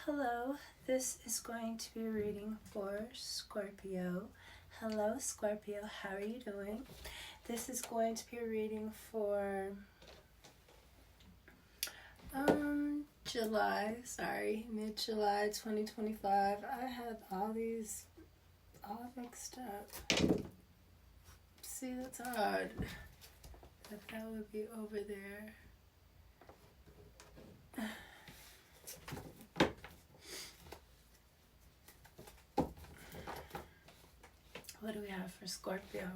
Hello, this is going to be a reading for Scorpio. Hello, Scorpio, how are you doing? This is going to be a reading for mid-July 2025. I had all mixed up. See, that's odd. That would be over there. What do we have for Scorpio?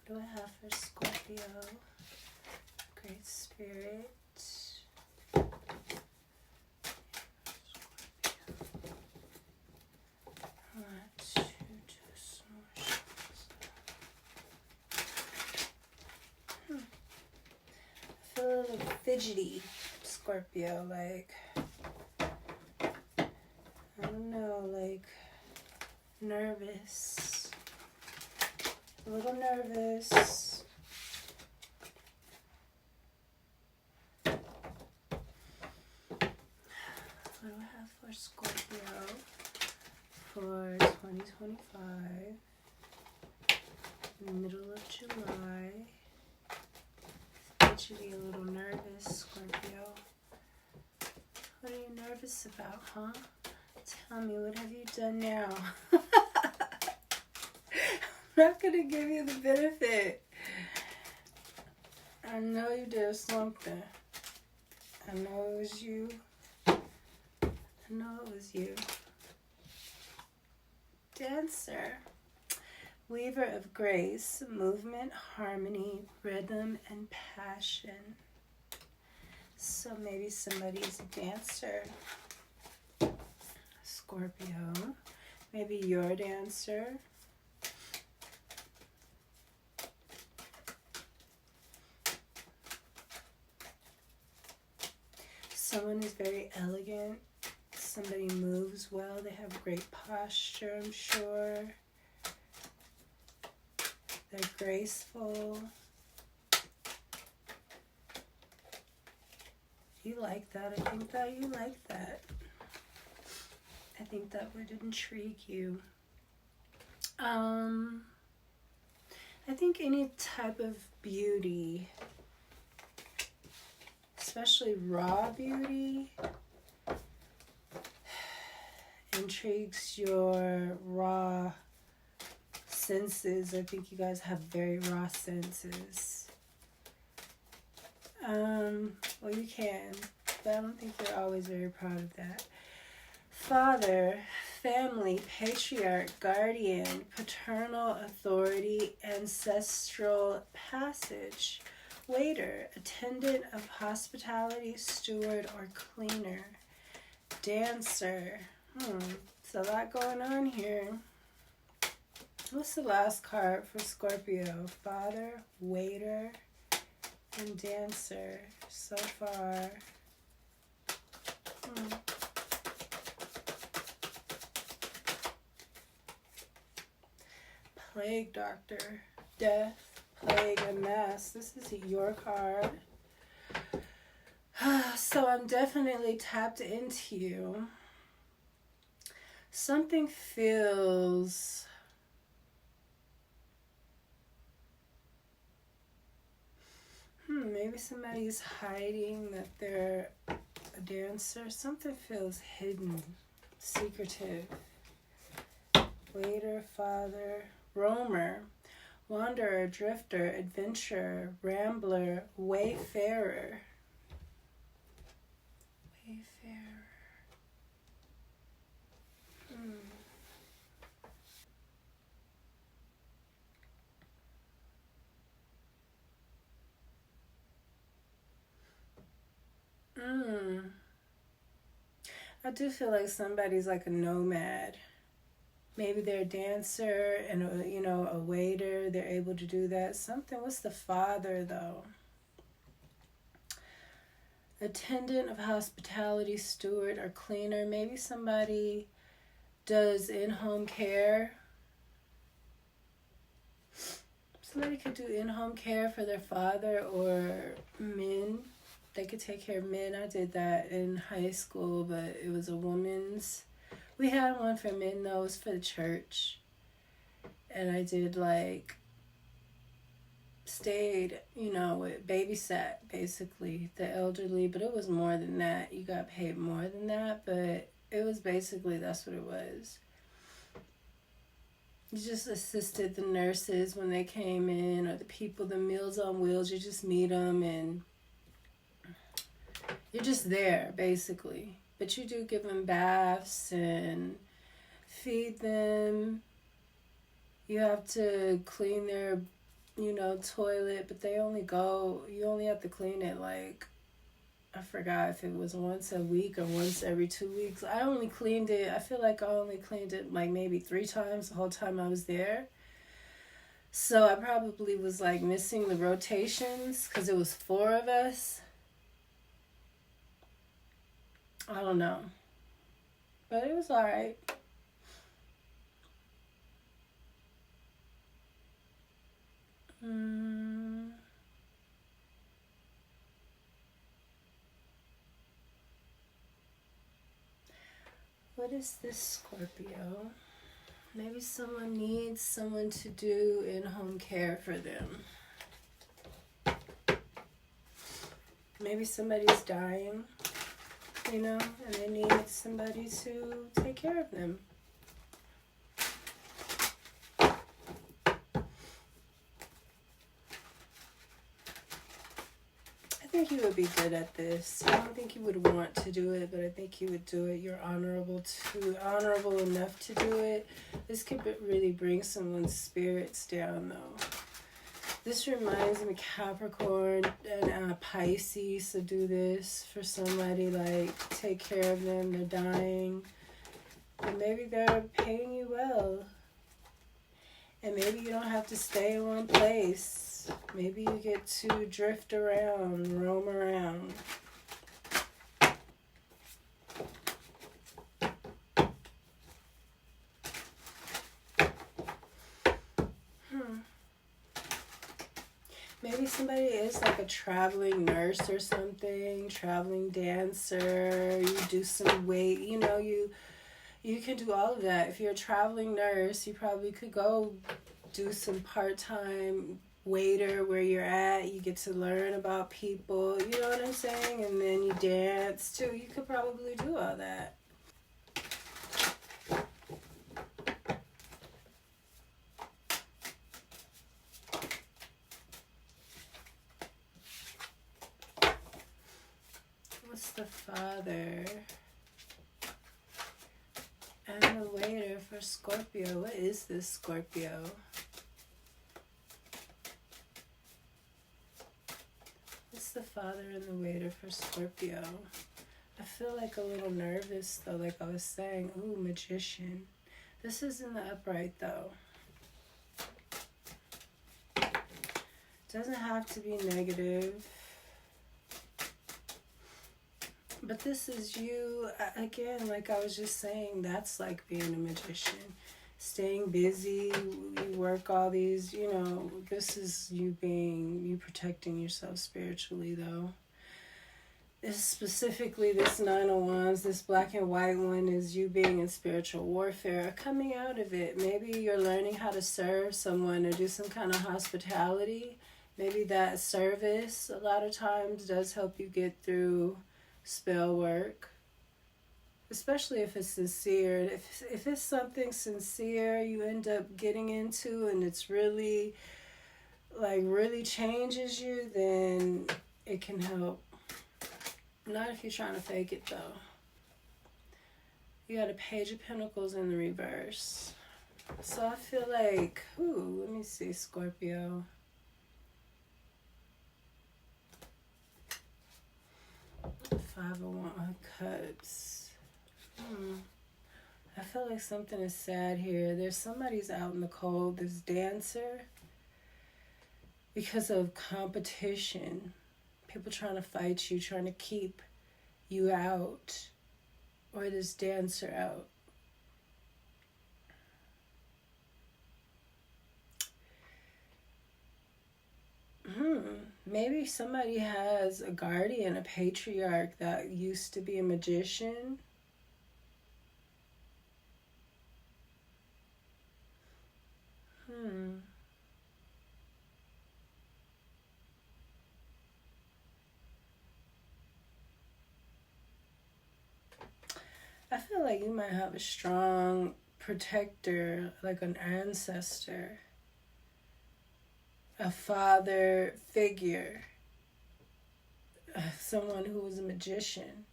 What do I have for Scorpio? Great Spirit. I feel a little fidgety, Scorpio, like, I don't know, like, nervous. A little nervous. What do I have for Scorpio for 2025? Middle of July. Fidgety, a little nervous, Scorpio. What are you nervous about, huh? Tell me, what have you done now? I'm not going to give you the benefit. I know you did something. I know it was you. I know it was you. Dancer. Weaver of grace, movement, harmony, rhythm, and passion. So maybe somebody's a dancer. Scorpio. Maybe you're a dancer. Someone is very elegant. Somebody moves well. They have great posture, I'm sure. They're graceful. You like that. I think that you like that. I think that would intrigue you. I think any type of beauty, especially raw beauty, intrigues your raw senses. I think you guys have very raw senses. Well, you can, but I don't think you're always very proud of that. Father, family, patriarch, guardian, paternal authority, ancestral passage, waiter, attendant of hospitality, steward, or cleaner, dancer. It's a lot going on here. What's the last card for Scorpio? Father, waiter, and dancer so far. Plague doctor, death, plague, and mess. This is your card. So I'm definitely tapped into you. Something feels maybe somebody's hiding that they're a dancer. Something feels hidden, secretive. Waiter, father, roamer, wanderer, drifter, adventurer, rambler, wayfarer. Wayfarer. I do feel like somebody's like a nomad. Maybe they're a dancer and, a waiter. They're able to do that. Something. What's the father, though? Attendant of hospitality, steward, or cleaner. Maybe somebody does in-home care. Somebody could do in-home care for their father, or men. They could take care of men. I did that in high school, but it was a woman's. We had one for men, though. It was for the church. And I did, stayed, with babysat, basically, the elderly. But it was more than that. You got paid more than that. But it was basically, that's what it was. You just assisted the nurses when they came in, or the people, the Meals on Wheels. You just meet them, and you're just there, basically. But you do give them baths and feed them. You have to clean their, toilet, but you only have to clean it I forgot if it was once a week or once every 2 weeks. I feel like I only cleaned it maybe 3 times the whole time I was there. So I probably was missing the rotations because it was 4 of us. I don't know. But it was alright. What is this, Scorpio? Maybe someone needs someone to do in-home care for them. Maybe somebody's dying, and they need somebody to take care of them. I think you would be good at this. I don't think you would want to do it, but I think you would do it. You're honorable enough to do it. This could really bring someone's spirits down, though. This reminds me of Capricorn and Pisces to do this for somebody, take care of them. They're dying. And maybe they're paying you well. And maybe you don't have to stay in one place. Maybe you get to drift around, roam around. Maybe somebody is a traveling nurse or something, traveling dancer. You do some weight, you can do all of that. If you're a traveling nurse, you probably could go do some part-time waiter where you're at. You get to learn about people, you know what I'm saying? And then you dance too. You could probably do all that. What's the father and the waiter for Scorpio? What is this, Scorpio? The father and the waiter for Scorpio. I feel a little nervous though, I was saying. Ooh, Magician. This is in the upright though. Doesn't have to be negative. But this is you, again, I was just saying, that's being a magician. Staying busy, you work all these, this is you protecting yourself spiritually, though. This specifically, this 9 of Wands, this black and white one is you being in spiritual warfare, coming out of it. Maybe you're learning how to serve someone or do some kind of hospitality. Maybe that service, a lot of times, does help you get through spell work. Especially if it's sincere. If it's something sincere you end up getting into and it's really, really changes you, then it can help. Not if you're trying to fake it, though. You got a Page of Pentacles in the reverse. So I feel let me see, Scorpio. Five of Cups. I feel like something is sad here. There's somebody's out in the cold, this dancer, because of competition. People trying to fight you, trying to keep you out, or this dancer out. Maybe somebody has a guardian, a patriarch that used to be a magician. I feel like you might have a strong protector, like an ancestor, a father figure, someone who was a magician.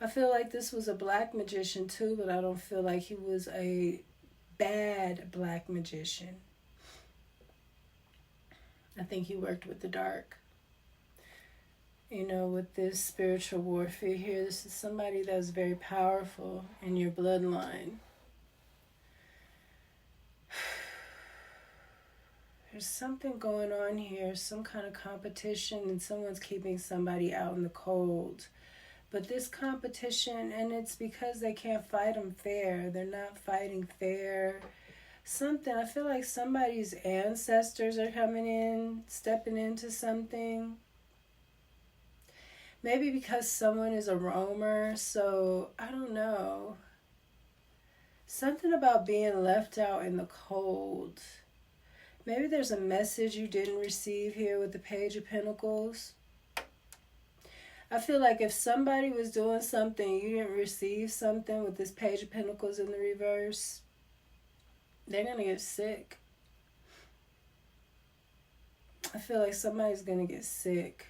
I feel like this was a black magician too, but I don't feel like he was a bad black magician. I think he worked with the dark. You know, with this spiritual warfare here, this is somebody that's very powerful in your bloodline. There's something going on here, some kind of competition, and someone's keeping somebody out in the cold. But this competition, and it's because they can't fight them fair. They're not fighting fair. Something, I feel like somebody's ancestors are coming in, stepping into something. Maybe because someone is a roamer, so I don't know. Something about being left out in the cold. Maybe there's a message you didn't receive here with the Page of Pentacles. I feel like if somebody was doing something, you didn't receive something with this Page of Pentacles in the reverse, they're going to get sick. I feel like somebody's going to get sick.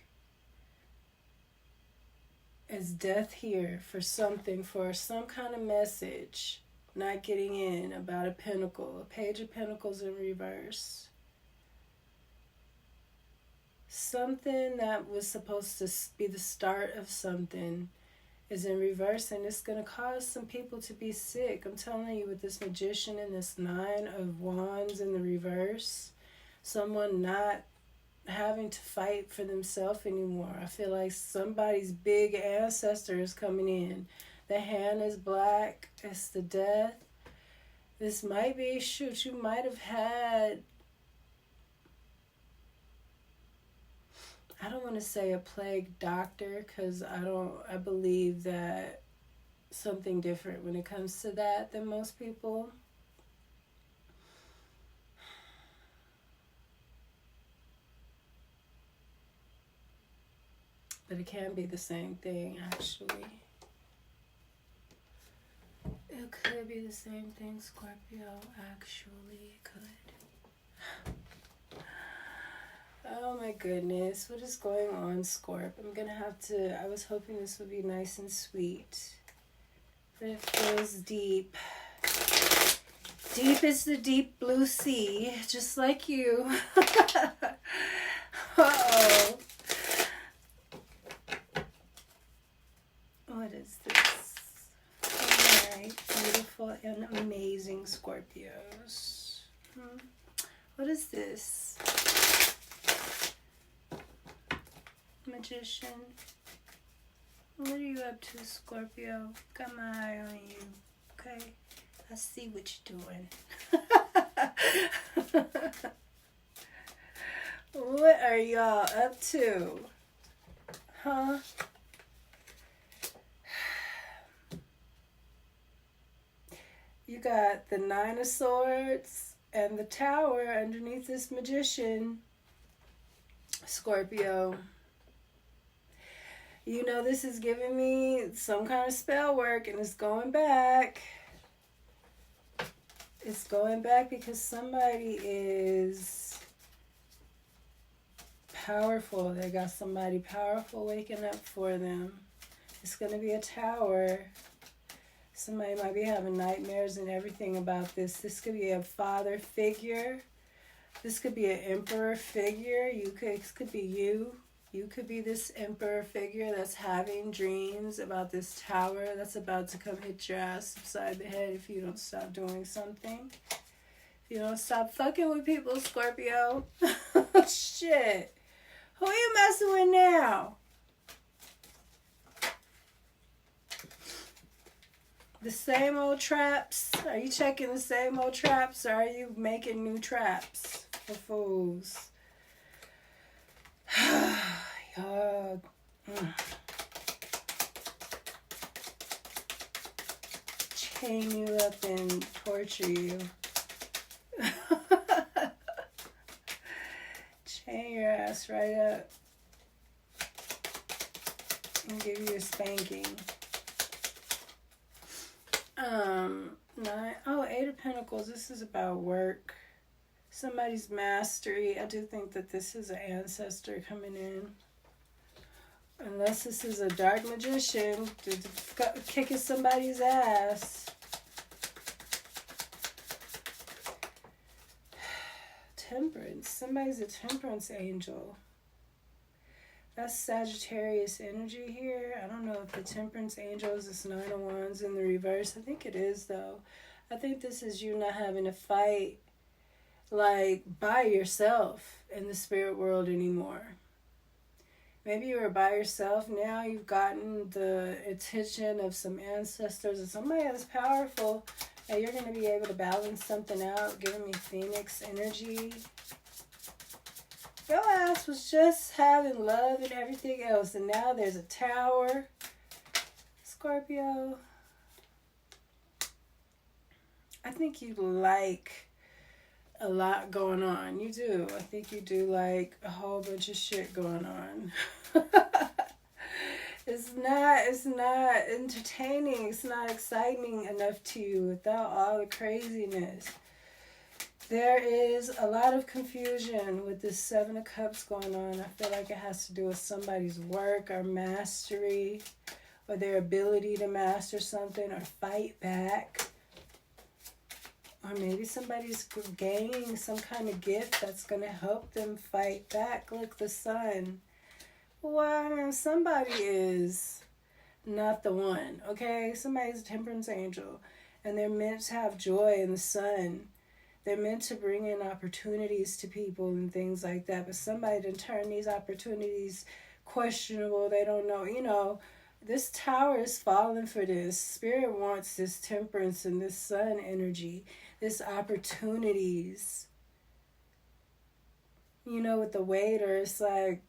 It's death here for something, for some kind of message not getting in about a pentacle, a Page of Pentacles in reverse. Something that was supposed to be the start of something is in reverse, and it's going to cause some people to be sick. I'm telling you, with this Magician and this Nine of Wands in the reverse, someone not having to fight for themselves anymore. I feel like somebody's big ancestor is coming in. The hand is black. It's the death. This might be, shoot, you might have had, I don't want to say a plague doctor, because I believe that something different when it comes to that than most people. But it can be the same thing, actually. It could be the same thing, Scorpio. Actually, it could. Oh my goodness. What is going on, Scorp? I'm going to have to... I was hoping this would be nice and sweet. But it feels deep. Deep is the deep blue sea. Just like you. Uh-oh. What is this? Alright, beautiful and amazing Scorpios. What is this? Magician. What are you up to, Scorpio? Got my eye on you. Okay? I see what you're doing. What are y'all up to? Huh? You got the Nine of Swords and the Tower underneath this Magician, Scorpio. You know, this is giving me some kind of spell work, and it's going back. It's going back because somebody is powerful. They got somebody powerful waking up for them. It's going to be a Tower. Somebody might be having nightmares and everything about this. This could be a father figure. This could be an emperor figure. This could be you. You could be this emperor figure that's having dreams about this tower that's about to come hit your ass upside the head if you don't stop doing something. If you don't stop fucking with people, Scorpio. Shit. Who are you messing with now? The same old traps? Are you checking the same old traps, or are you making new traps for fools? Chain you up and torture you. Chain your ass right up and give you a spanking. Eight of Pentacles. This is about work. Somebody's mastery. I do think that this is an ancestor coming in. Unless this is a dark magician kicking somebody's ass. Temperance. Somebody's a temperance angel. That's Sagittarius energy here. I don't know if the temperance angel is this 9 of Wands in the reverse. I think it is, though. I think this is you not having to fight like by yourself in the spirit world anymore. Maybe you were by yourself. Now you've gotten the attention of some ancestors or somebody that's powerful, and you're going to be able to balance something out, giving me Phoenix energy. Your ass was just having love and everything else, and now there's a tower. Scorpio, I think you like a lot going on. You do. I think you do like a whole bunch of shit going on. It's not entertaining. It's not exciting enough to you without all the craziness. There is a lot of confusion with this 7 of Cups going on. I feel like it has to do with somebody's work or mastery or their ability to master something or fight back. Or maybe somebody's gaining some kind of gift that's going to help them fight back. Look, the Sun. Well, somebody is not the one, okay? Somebody's a temperance angel. And they're meant to have joy in the sun. They're meant to bring in opportunities to people and things like that. But somebody done turn these opportunities questionable. They don't know, you know. This tower is falling for this. Spirit wants this temperance and this sun energy. This opportunities. You know, with the waiter, it's like,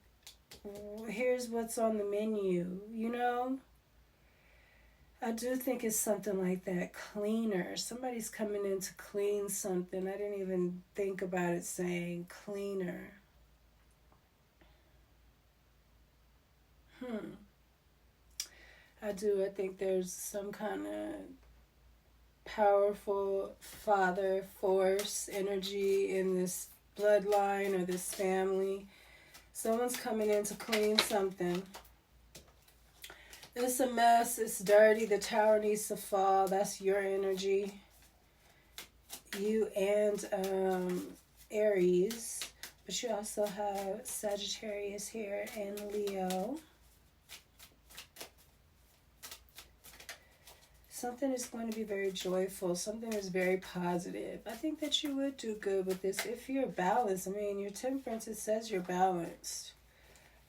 here's what's on the menu, you know? I do think it's something like that. Cleaner. Somebody's coming in to clean something. I didn't even think about it saying cleaner. I think there's some kind of powerful father force energy in this bloodline or this family. Someone's coming in to clean something. It's a mess. It's dirty. The tower needs to fall. That's your energy. You and Aries. But you also have Sagittarius here and Leo. Something is going to be very joyful. Something is very positive. I think that you would do good with this if you're balanced. I mean, your temperance, it says you're balanced.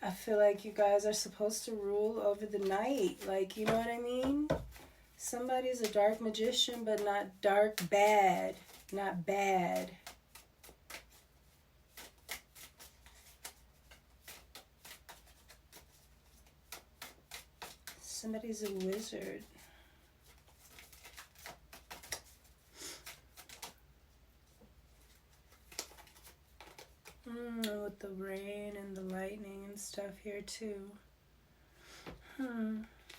I feel like you guys are supposed to rule over the night. Like, you know what I mean? Somebody's a dark magician, but not dark bad. Not bad. Somebody's a wizard. With the rain and the lightning and stuff here too. I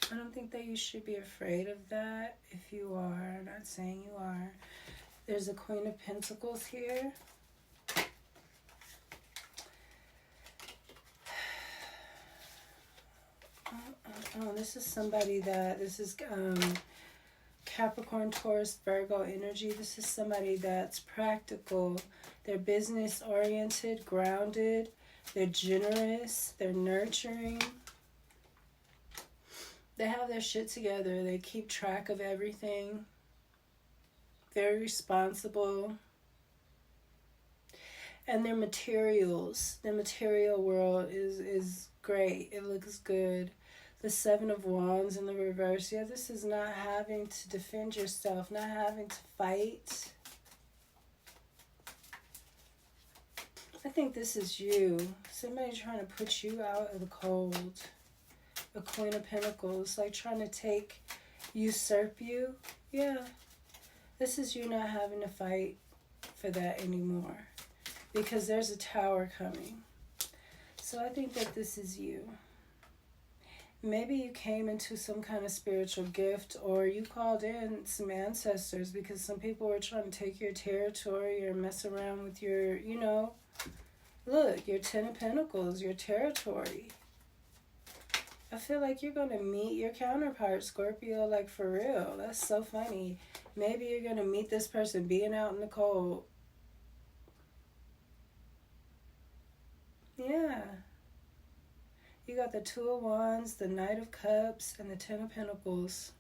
don't think that you should be afraid of that. If you are, I'm not saying you are. There's a Queen of Pentacles here. This is somebody that, this is Capricorn, Taurus, Virgo energy. This is somebody that's practical. They're business oriented, grounded. They're generous. They're nurturing. They have their shit together. They keep track of everything. Very responsible. And their materials. The material world is great. It looks good. The Seven of Wands in the reverse. Yeah, this is not having to defend yourself. Not having to fight. I think this is you. Somebody trying to put you out of the cold. A Queen of Pentacles. Like trying to usurp you. Yeah. This is you not having to fight for that anymore. Because there's a Tower coming. So I think that this is you. Maybe you came into some kind of spiritual gift, or you called in some ancestors because some people were trying to take your territory or mess around with your, you know, look, your 10 of Pentacles, your territory. I feel like you're going to meet your counterpart, Scorpio, like for real. That's so funny. Maybe you're going to meet this person being out in the cold. Yeah. You got the Two of Wands, the Knight of Cups, and the 10 of Pentacles.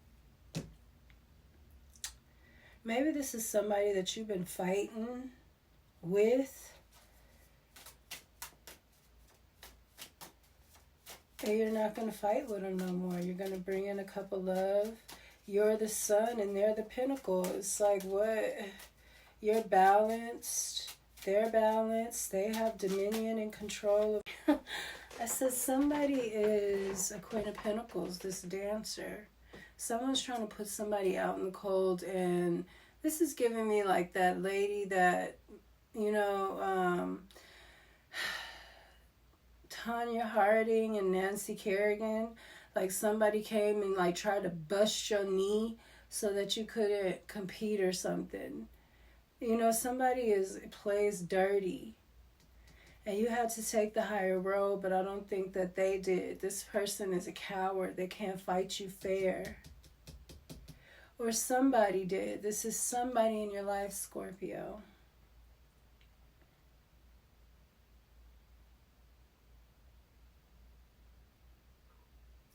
Maybe this is somebody that you've been fighting with. And you're not going to fight with them no more. You're going to bring in a cup of love. You're the Sun and they're the Pentacle. It's like, what? You're balanced. They're balanced. They have dominion and control. I said somebody is a Queen of Pentacles, this dancer. Someone's trying to put somebody out in the cold, and this is giving me like that lady that, you know, Tanya Harding and Nancy Kerrigan. Like somebody came and like tried to bust your knee so that you couldn't compete or something. You know, somebody plays dirty. And you had to take the higher road, but I don't think that they did. This person is a coward. They can't fight you fair. Or somebody did. This is somebody in your life, Scorpio.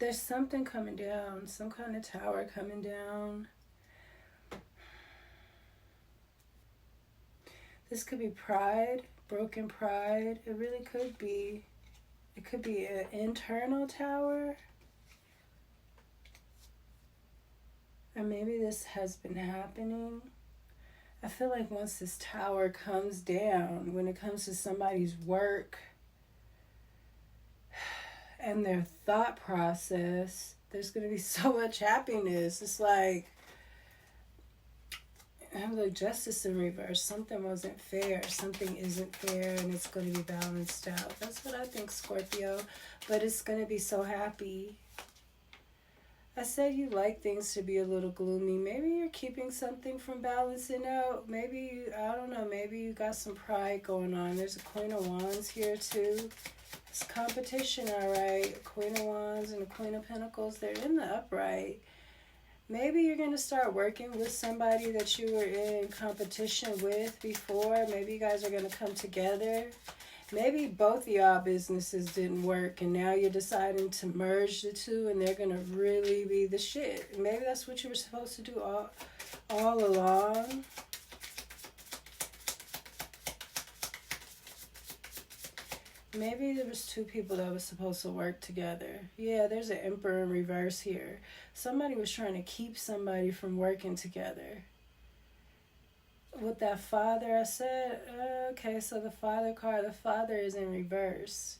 There's something coming down. Some kind of tower coming down. This could be pride. Broken pride. It really could be. It could be an internal tower. Or maybe this has been happening. I feel like once this tower comes down, when it comes to somebody's work and their thought process, there's going to be so much happiness. It's like, I have like justice in reverse. Something wasn't fair. Something isn't fair, and it's going to be balanced out. That's what I think, Scorpio. But it's going to be so happy. I said you like things to be a little gloomy. Maybe you're keeping something from balancing out. Maybe, I don't know, maybe you got some pride going on. There's a Queen of Wands here too. It's competition, all right. A Queen of Wands and a Queen of Pentacles, they're in the upright. Maybe you're going to start working with somebody that you were in competition with before. Maybe you guys are going to come together. Maybe both of y'all businesses didn't work and now you're deciding to merge the two and they're going to really be the shit. Maybe that's what you were supposed to do all along. Maybe there was two people that was supposed to work together. Yeah, there's an Emperor in reverse here. Somebody was trying to keep somebody from working together. With that Father, I said, okay, so the Father card, the Father is in reverse.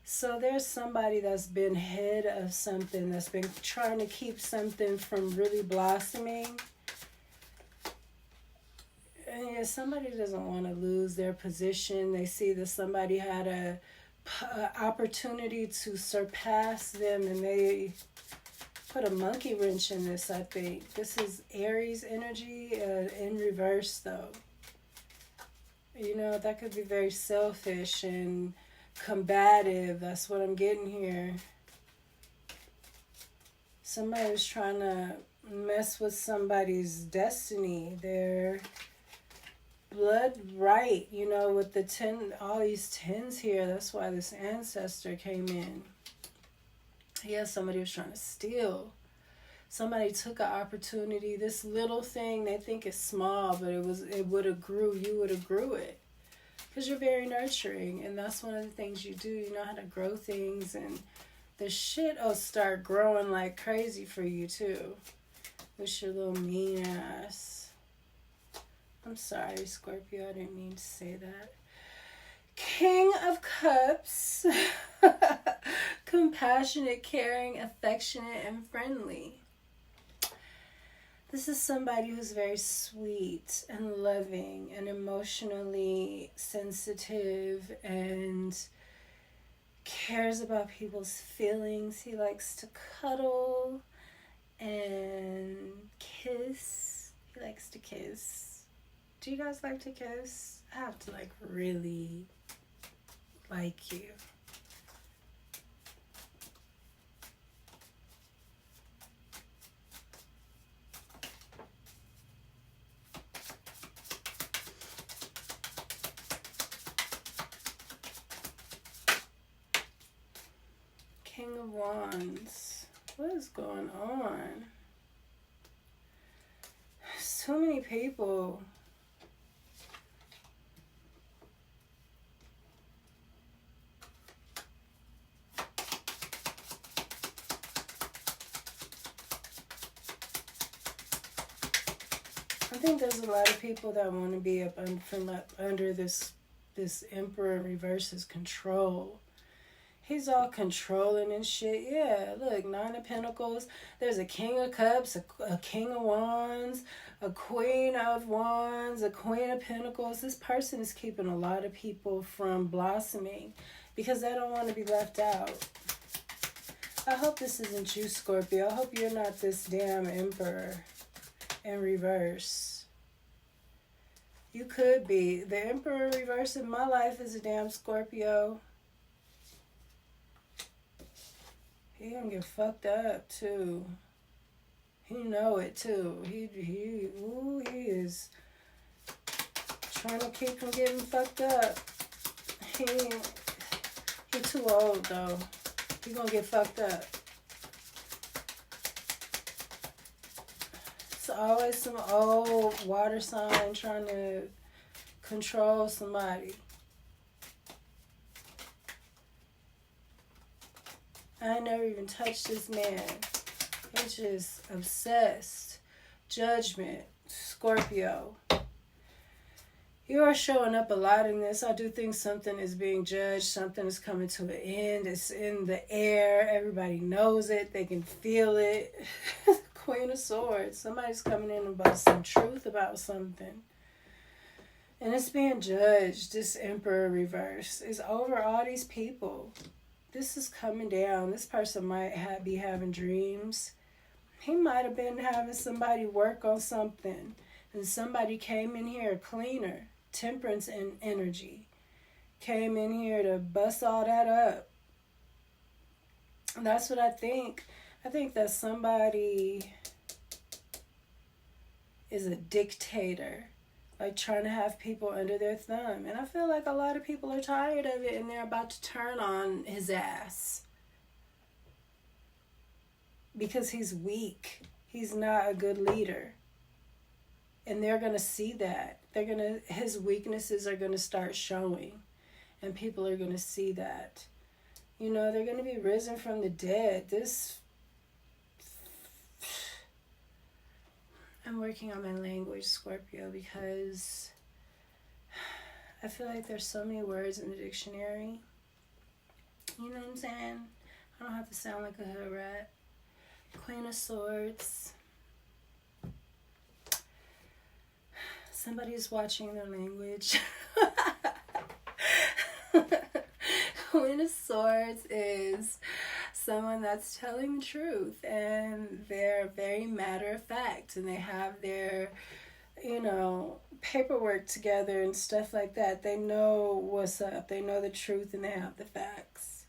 So there's somebody that's been head of something, that's been trying to keep something from really blossoming. And yeah, somebody doesn't want to lose their position. They see that somebody had a opportunity to surpass them, and they put a monkey wrench in this, I think. This is Aries energy in reverse, though. You know, that could be very selfish and combative. That's what I'm getting here. Somebody was trying to mess with somebody's destiny. blood right, you know, with the 10, all these 10s here. That's why this ancestor came in. Yeah, somebody was trying to steal. Somebody took an opportunity. This little thing they think is small, but it would have grew. You would have grew it. Because you're very nurturing, and that's one of the things you do. You know how to grow things, and the shit will start growing like crazy for you too. With your little mean ass. I'm sorry, Scorpio, I didn't mean to say that. King of Cups. Compassionate, caring, affectionate, and friendly. This is somebody who's very sweet and loving and emotionally sensitive and cares about people's feelings. He likes to cuddle and kiss. He likes to kiss. Do you guys like to kiss? I have to like really like you. King of Wands. What is going on? So many people. I think there's a lot of people that want to be up under this Emperor reverses control. He's all controlling and shit. Yeah, look, 9 of Pentacles. There's a King of Cups, a King of Wands, a Queen of Wands, a Queen of Pentacles. This person is keeping a lot of people from blossoming because they don't want to be left out. I hope this isn't you, Scorpio. I hope you're not this damn Emperor in reverse. You could be. The Emperor in reverse in my life is a damn Scorpio. He gonna get fucked up too. He know it too. He is trying to keep from getting fucked up. He too old though. He gonna get fucked up. It's always some old water sign trying to control somebody. I never even touched this man. He's just obsessed. Judgment. Scorpio. You are showing up a lot in this. I do think something is being judged. Something is coming to an end. It's in the air. Everybody knows it. They can feel it. Queen of Swords. Somebody's coming in about some truth about something. And it's being judged. This Emperor reverse is over all these people. This is coming down. This person might be having dreams. He might have been having somebody work on something. And somebody came in here, a cleaner, temperance and energy. Came in here to bust all that up. That's what I think. I think that somebody is a dictator. Like trying to have people under their thumb. And I feel like a lot of people are tired of it and they're about to turn on his ass. Because he's weak. He's not a good leader. And they're going to see that. His weaknesses are going to start showing. And people are going to see that. You know, they're going to be risen from the dead. I'm working on my language, Scorpio, because I feel like there's so many words in the dictionary. You know what I'm saying? I don't have to sound like a hood rat. Queen of Swords. Somebody's watching their language. Queen of Swords is someone that's telling the truth and they're very matter of fact and they have their, paperwork together and stuff like that. They know what's up. They know the truth and they have the facts.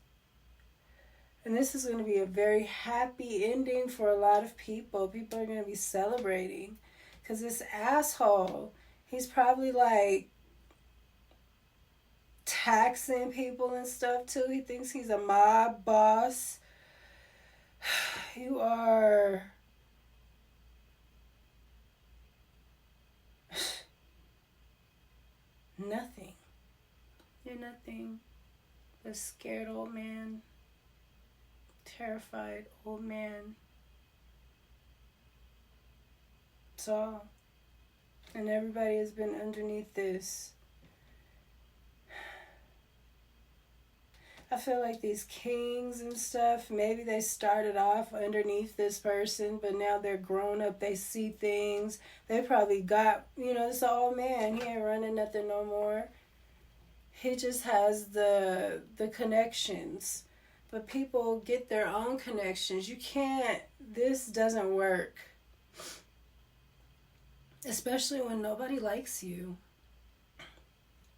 And this is going to be a very happy ending for a lot of people. People are going to be celebrating because this asshole, He's probably like taxing people and stuff too. He thinks he's a mob boss. You are nothing. You're nothing. A scared old man. Terrified old man. That's all. And everybody has been underneath this. I feel like these kings and stuff, maybe they started off underneath this person, but now they're grown up, they see things. They probably got, this old man, he ain't running nothing no more. He just has the connections. But people get their own connections. You can't, this doesn't work. Especially when nobody likes you.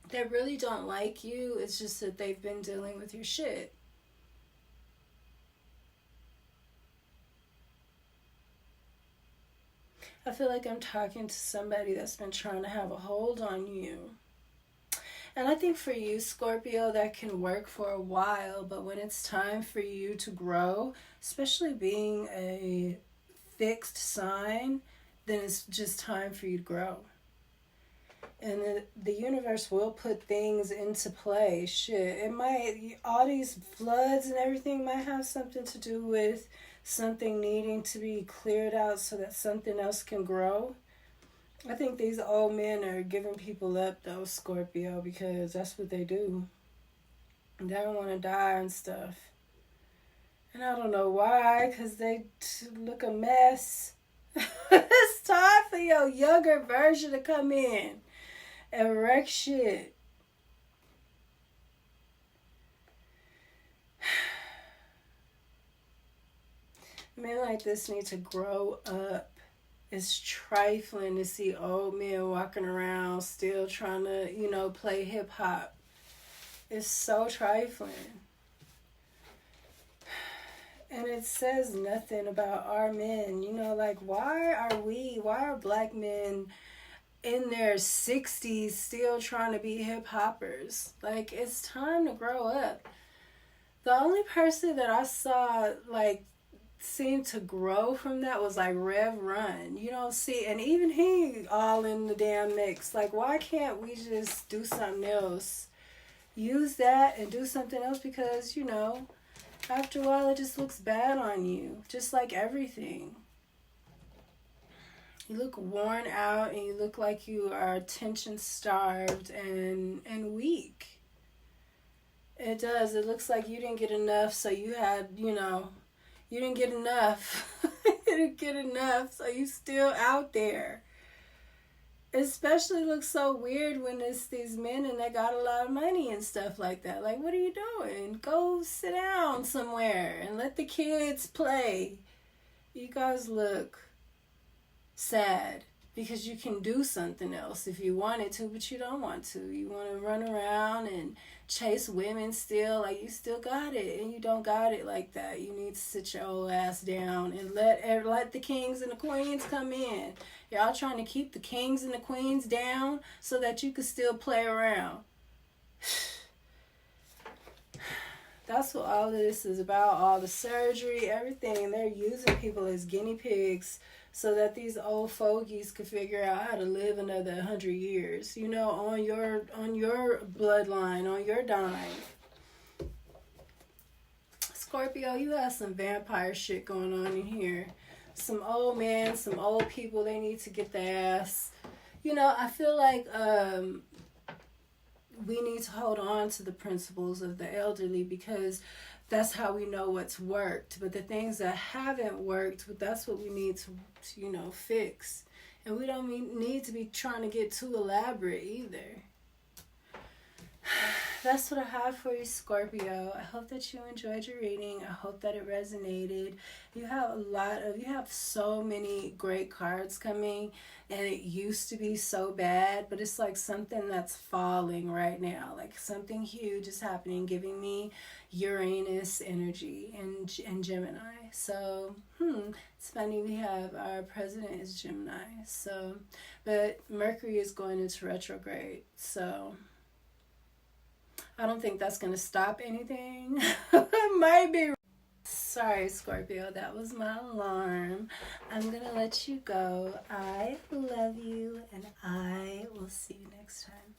They really don't like you. It's just that they've been dealing with your shit. I feel like I'm talking to somebody that's been trying to have a hold on you. And I think for you, Scorpio, that can work for a while. But when it's time for you to grow, especially being a fixed sign, then it's just time for you to grow. And the universe will put things into play. Shit, it might, all these floods and everything might have something to do with something needing to be cleared out so that something else can grow. I think these old men are giving people up, though, Scorpio, because that's what they do. They don't want to die and stuff. And I don't know why, because they look a mess. It's time for your younger version to come in and wreck shit. Men like this need to grow up. It's trifling to see old men walking around still trying to, play hip hop. It's so trifling. And it says nothing about our men. Why are black men in their 60s still trying to be hip hoppers? It's time to grow up. The only person that I saw, seemed to grow from that was Rev Run. And even he all in the damn mix. Why can't we just do something else? Use that and do something else because, after a while it just looks bad on you. Just like everything. You look worn out and you look like you are attention starved and weak. It does. It looks like you didn't get enough, so you had, you didn't get enough. You didn't get enough, so you still out there. It especially looks so weird when it's these men and they got a lot of money and stuff like that. What are you doing? Go sit down somewhere and let the kids play. You guys look sad because you can do something else if you wanted to, but you don't want to. You want to run around and chase women still. You still got it, and you don't got it like that. You need to sit your old ass down and let the kings and the queens come in. Y'all trying to keep the kings and the queens down so that you can still play around. That's what all of this is about. All the surgery, everything. They're using people as guinea pigs so that these old fogies could figure out how to live another 100 years, on your bloodline, on your dime. Scorpio, you have some vampire shit going on in here. Some old men, some old people, they need to get their ass. I feel like we need to hold on to the principles of the elderly because that's how we know what's worked. But the things that haven't worked, that's what we need to fix. And we don't need to be trying to get too elaborate either. that's what I have for you, Scorpio. I hope that you enjoyed your reading. I hope that it resonated. You have so many great cards coming, and it used to be so bad, but it's like something that's falling right now. Like something huge is happening, giving me Uranus energy and Gemini. So, it's funny, we have our president is Gemini. So, but Mercury is going into retrograde. So, I don't think that's going to stop anything. Might be. Sorry, Scorpio, that was my alarm. I'm going to let you go. I love you, and I will see you next time.